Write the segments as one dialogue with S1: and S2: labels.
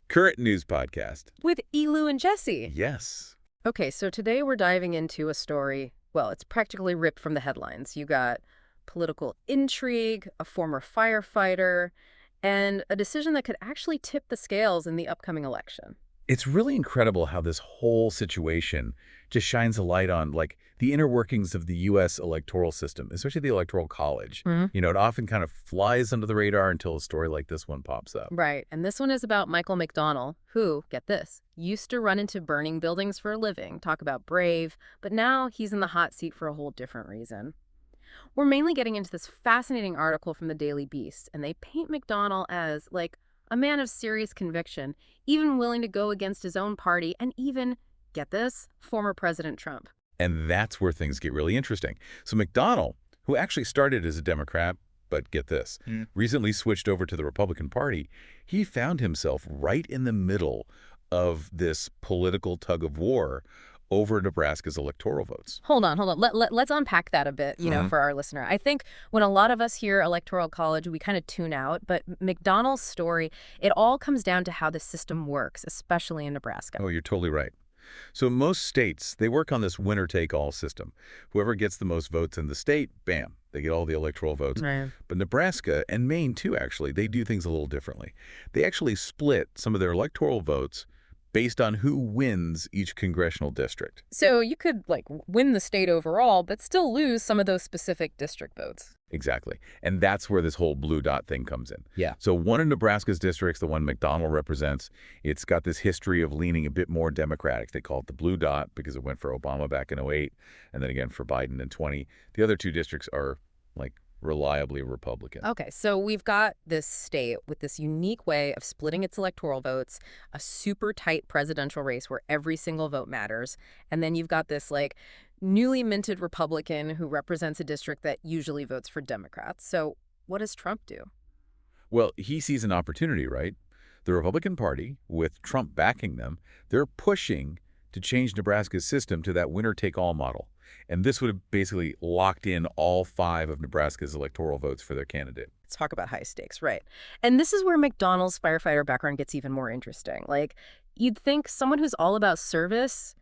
S1: current news podcast.
S2: With Elu and Jesse.
S1: Yes.
S2: Okay, so today we're diving into a story, well, it's practically ripped from the headlines. You got political intrigue, a former firefighter, and a decision that could actually tip the scales in the upcoming election.
S1: It's really incredible how this whole situation just shines a light on, like, the inner workings of the U.S. electoral system, especially the Electoral College.
S2: Mhm.
S1: It often kind of flies under the radar until a story like this one pops up.
S2: Right, and this one is about Michael McDonald, who, get this, used to run into burning buildings for a living, talk about brave, but now he's in the hot seat for a whole different reason. We're mainly getting into this fascinating article from the Daily Beast, and they paint McDonald as, like, a man of serious conviction, even willing to go against his own party and even, get this, former President Trump.
S1: And that's where things get really interesting. So McDonald, who actually started as a Democrat, but get this, recently switched over to the Republican Party, he found himself right in the middle of this political tug of war over Nebraska's electoral votes.
S2: Hold on. Let's unpack that a bit, for our listener. I think when a lot of us hear Electoral College, we kind of tune out, but McDonald's story, it all comes down to how the system works, especially in Nebraska.
S1: Oh, you're totally right. So most states, they work on this winner-take-all system. Whoever gets the most votes in the state, bam, they get all the electoral votes.
S2: Right.
S1: But Nebraska, and Maine too, actually, they do things a little differently. They actually split some of their electoral votes based on who wins each congressional district.
S2: So you could, win the state overall, but still lose some of those specific district votes.
S1: Exactly. And that's where this whole blue dot thing comes in.
S2: Yeah.
S1: So one of Nebraska's districts, the one McDonald represents, it's got this history of leaning a bit more Democratic. They call it the blue dot because it went for Obama back in '08 and then again for Biden in '20. The other two districts are, reliably Republican.
S2: Okay, so we've got this state with this unique way of splitting its electoral votes, a super tight presidential race where every single vote matters, and then you've got this, newly minted Republican who represents a district that usually votes for Democrats. So what does Trump do?
S1: Well, he sees an opportunity, right? The Republican Party, with Trump backing them, they're pushing to change Nebraska's system to that winner-take-all model. And this would have basically locked in all 5 of Nebraska's electoral votes for their candidate.
S2: Let's talk about high stakes, right? And this is where McDonald's firefighter background gets even more interesting. You'd think someone who's all about service,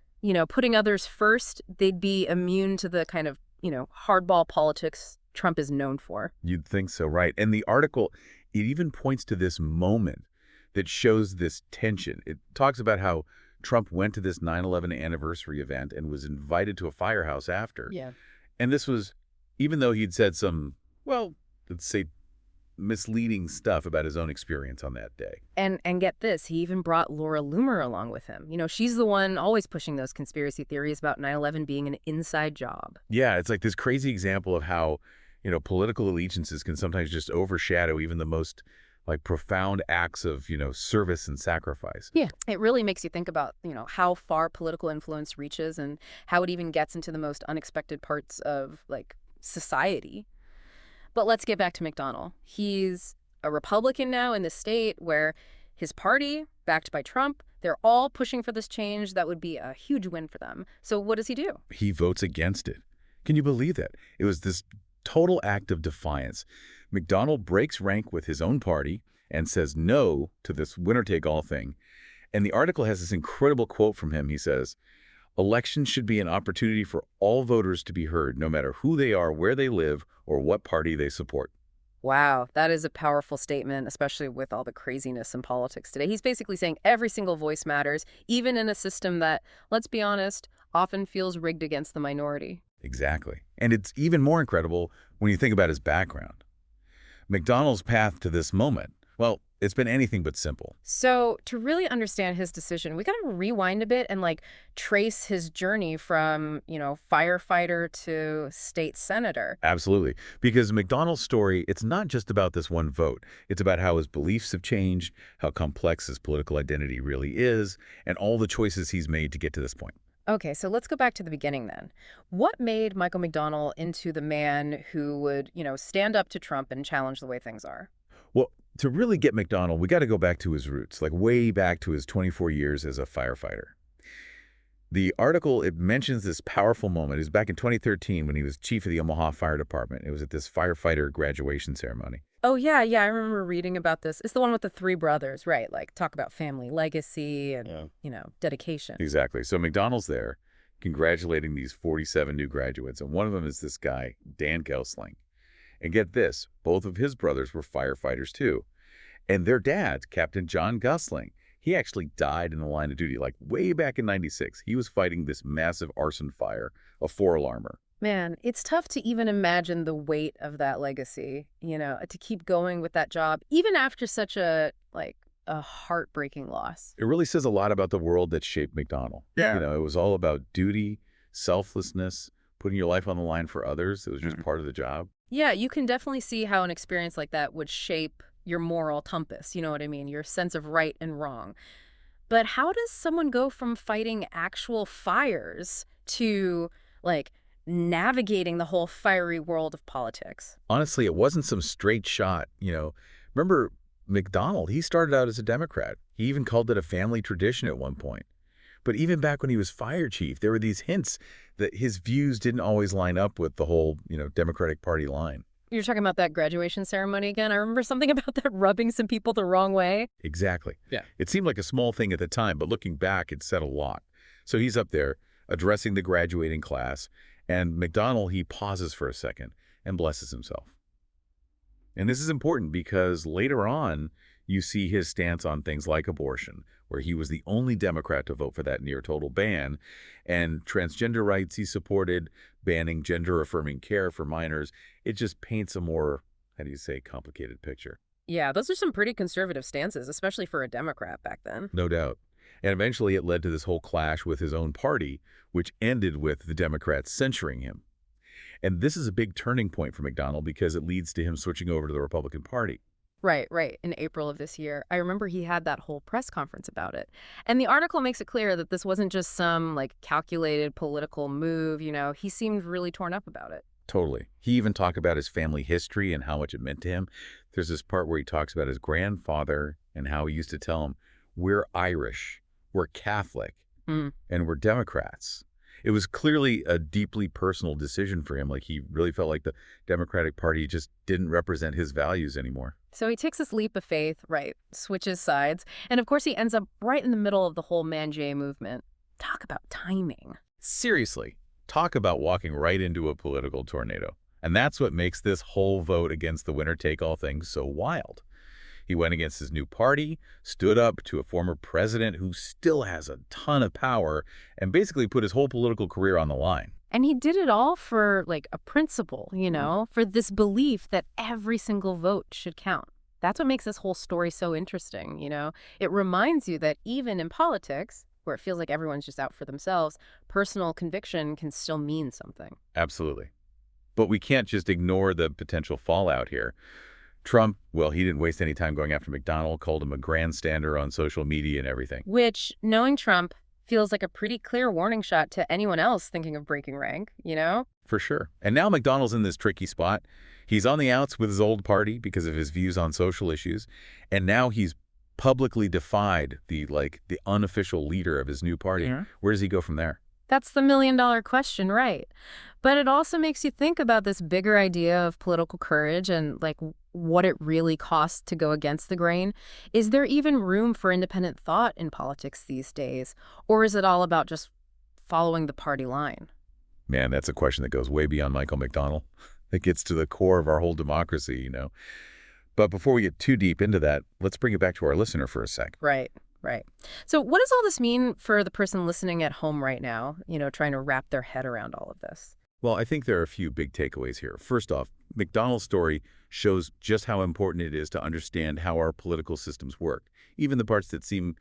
S2: putting others first, they'd be immune to the kind of, hardball politics Trump is known for.
S1: You'd think so, right? And the article, it even points to this moment that shows this tension. It talks about how Trump went to this 9/11 anniversary event and was invited to a firehouse after.
S2: Yeah.
S1: And this was, even though he'd said some, well, let's say, misleading stuff about his own experience on that day.
S2: And get this, he even brought Laura Loomer along with him. She's the one always pushing those conspiracy theories about 9/11 being an inside job.
S1: Yeah, it's like this crazy example of how, political allegiances can sometimes just overshadow even the most profound acts of, service and sacrifice.
S2: Yeah, it really makes you think about, how far political influence reaches and how it even gets into the most unexpected parts of, society. But let's get back to McDonald. He's a Republican now in the state where his party, backed by Trump, they're all pushing for this change that would be a huge win for them. So what does he do?
S1: He votes against it. Can you believe that? It was this total act of defiance. McDonald breaks rank with his own party and says no to this winner-take-all thing. And the article has this incredible quote from him. He says, "Elections should be an opportunity for all voters to be heard, no matter who they are, where they live, or what party they support."
S2: Wow, that is a powerful statement, especially with all the craziness in politics today. He's basically saying every single voice matters, even in a system that, let's be honest, often feels rigged against the minority.
S1: Exactly. And it's even more incredible when you think about his background. McDonald's path to this moment, well, it's been anything but simple.
S2: So to really understand his decision, we got to rewind a bit and trace his journey from, firefighter to state senator.
S1: Absolutely. Because McDonald's story, it's not just about this one vote. It's about how his beliefs have changed, how complex his political identity really is, and all the choices he's made to get to this point.
S2: Okay, so let's go back to the beginning then. What made Michael McDonald into the man who would, stand up to Trump and challenge the way things are?
S1: Well, to really get McDonald, we got to go back to his roots, way back to his 24 years as a firefighter. The article, it mentions this powerful moment. It was back in 2013 when he was chief of the Omaha Fire Department. It was at this firefighter graduation ceremony.
S2: Oh, yeah, yeah, I remember reading about this. It's the one with the three brothers, right? Like, talk about family legacy and,
S1: Yeah.
S2: dedication.
S1: Exactly. So McDonald's there congratulating these 47 new graduates, and one of them is this guy, Dan Gelsling. And get this, both of his brothers were firefighters too. And their dad, Captain John Gusling, he actually died in the line of duty, like way back in '96. He was fighting this massive arson fire, a four-alarmer.
S2: Man, it's tough to even imagine the weight of that legacy, to keep going with that job, even after such a heartbreaking loss.
S1: It really says a lot about the world that shaped McDonald.
S2: Yeah.
S1: It was all about duty, selflessness, putting your life on the line for others. It was just part of the job.
S2: Yeah, you can definitely see how an experience like that would shape your moral compass, you know what I mean? Your sense of right and wrong. But how does someone go from fighting actual fires to, like, navigating the whole fiery world of politics?
S1: Honestly, it wasn't some straight shot. Remember McDonald, he started out as a Democrat. He even called it a family tradition at one point. But even back when he was fire chief, there were these hints that his views didn't always line up with the whole Democratic Party line.
S2: You're talking about that graduation ceremony again? I remember something about that rubbing some people the wrong way.
S1: Exactly.
S2: Yeah.
S1: It seemed like a small thing at the time, but looking back, it said a lot. So he's up there addressing the graduating class, and McDonald, he pauses for a second and blesses himself. And this is important because later on, you see his stance on things like abortion, where he was the only Democrat to vote for that near-total ban, and transgender rights he supported, banning gender-affirming care for minors. It just paints a more, how do you say, complicated picture.
S2: Yeah, those are some pretty conservative stances, especially for a Democrat back then.
S1: No doubt. And eventually it led to this whole clash with his own party, which ended with the Democrats censuring him. And this is a big turning point for McDonald because it leads to him switching over to the Republican Party.
S2: Right, right. In April of this year. I remember he had that whole press conference about it. And the article makes it clear that this wasn't just some calculated political move, he seemed really torn up about it.
S1: Totally. He even talked about his family history and how much it meant to him. There's this part where he talks about his grandfather and how he used to tell him, we're Irish, we're Catholic,
S2: Mm.
S1: and we're Democrats. It was clearly a deeply personal decision for him. Like he really felt like the Democratic Party just didn't represent his values anymore.
S2: So he takes this leap of faith, right, switches sides, and of course he ends up right in the middle of the whole Man J movement. Talk about timing.
S1: Seriously, talk about walking right into a political tornado. And that's what makes this whole vote against the winner-take-all thing so wild. He went against his new party, stood up to a former president who still has a ton of power, and basically put his whole political career on the line.
S2: And he did it all for a principle, for this belief that every single vote should count. That's what makes this whole story so interesting. It reminds you that even in politics, where it feels like everyone's just out for themselves, personal conviction can still mean something.
S1: Absolutely. But we can't just ignore the potential fallout here. Trump, well, he didn't waste any time going after McDonald, called him a grandstander on social media and everything.
S2: Which, knowing Trump, feels like a pretty clear warning shot to anyone else thinking of breaking rank?
S1: For sure. And now McDonald's in this tricky spot. He's on the outs with his old party because of his views on social issues. And now he's publicly defied the unofficial leader of his new party.
S2: Yeah.
S1: Where does he go from there?
S2: That's the million-dollar question, right? But it also makes you think about this bigger idea of political courage and, what it really costs to go against the grain. Is there even room for independent thought in politics these days? Or is it all about just following the party line?
S1: Man, that's a question that goes way beyond Michael McDonald. It gets to the core of our whole democracy. But before we get too deep into that, let's bring it back to our listener for a sec.
S2: Right, right. So what does all this mean for the person listening at home right now, trying to wrap their head around all of this?
S1: Well, I think there are a few big takeaways here. First off, McDonald's story shows just how important it is to understand how our political systems work, even the parts that seem,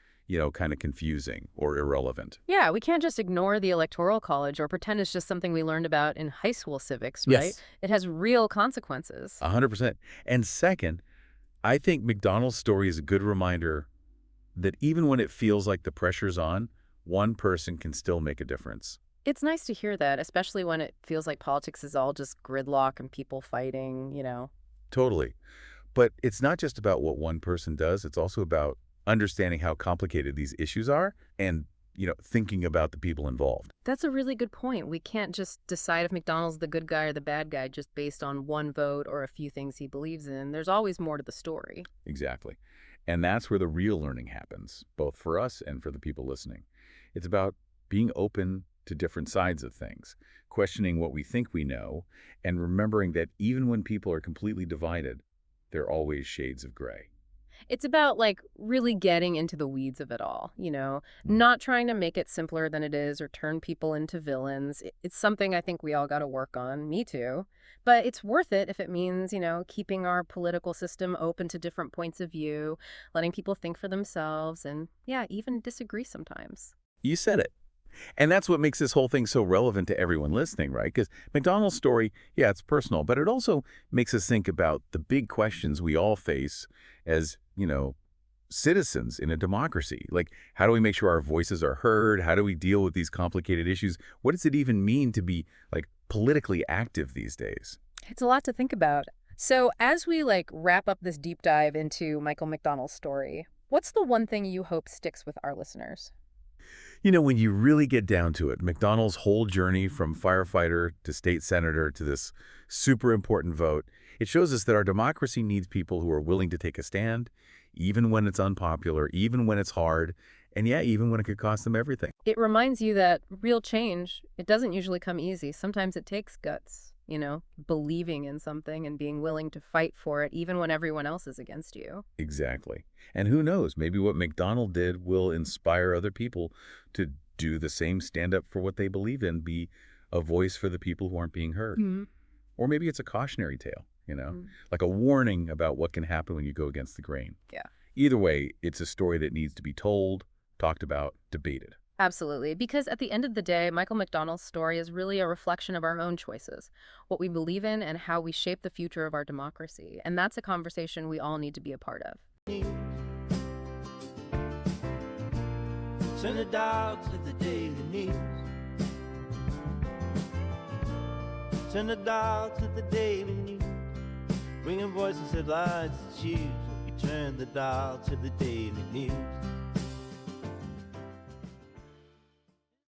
S1: kind of confusing or irrelevant.
S2: Yeah, we can't just ignore the Electoral College or pretend it's just something we learned about in high school civics, right?
S1: Yes.
S2: It has real consequences.
S1: 100%. And second, I think McDonald's story is a good reminder that even when it feels like the pressure's on, one person can still make a difference.
S2: It's nice to hear that, especially when it feels like politics is all just gridlock and people fighting.
S1: Totally. But it's not just about what one person does. It's also about understanding how complicated these issues are and thinking about the people involved.
S2: That's a really good point. We can't just decide if McDonald's the good guy or the bad guy just based on one vote or a few things he believes in. There's always more to the story.
S1: Exactly. And that's where the real learning happens, both for us and for the people listening. It's about being open to different sides of things, questioning what we think we know, and remembering that even when people are completely divided, there are always shades of gray.
S2: It's about like really getting into the weeds of it all,
S1: Mm.
S2: not trying to make it simpler than it is or turn people into villains. It's something I think we all got to work on. Me too. But it's worth it if it means, keeping our political system open to different points of view, letting people think for themselves, and yeah, even disagree sometimes.
S1: You said it. And that's what makes this whole thing so relevant to everyone listening, right? Because McDonald's story, yeah, it's personal, but it also makes us think about the big questions we all face as, citizens in a democracy. Like, how do we make sure our voices are heard? How do we deal with these complicated issues? What does it even mean to be, like, politically active these days?
S2: It's a lot to think about. So, as we wrap up this deep dive into Michael McDonald's story, what's the one thing you hope sticks with our listeners?
S1: When you really get down to it, McDonald's whole journey from firefighter to state senator to this super important vote, it shows us that our democracy needs people who are willing to take a stand, even when it's unpopular, even when it's hard, and yeah, even when it could cost them everything.
S2: It reminds you that real change, it doesn't usually come easy. Sometimes it takes guts, believing in something and being willing to fight for it even when everyone else is against you.
S1: Exactly. And who knows, maybe what McDonald did will inspire other people to do the same, stand up for what they believe in, be a voice for the people who aren't being heard.
S2: Mm.
S1: Or maybe it's a cautionary tale,
S2: Mm.
S1: like a warning about what can happen when you go against the grain.
S2: Yeah.
S1: Either way, it's a story that needs to be told, talked about, debated.
S2: Absolutely. Because at the end of the day, Michael McDonald's story is really a reflection of our own choices, what we believe in, and how we shape the future of our democracy. And that's a conversation we all need to be a part of.
S3: Send the dogs to the daily news. Send the dogs to the daily news. Bringing voices, headlines, and shoes. We turn the dial to the daily news.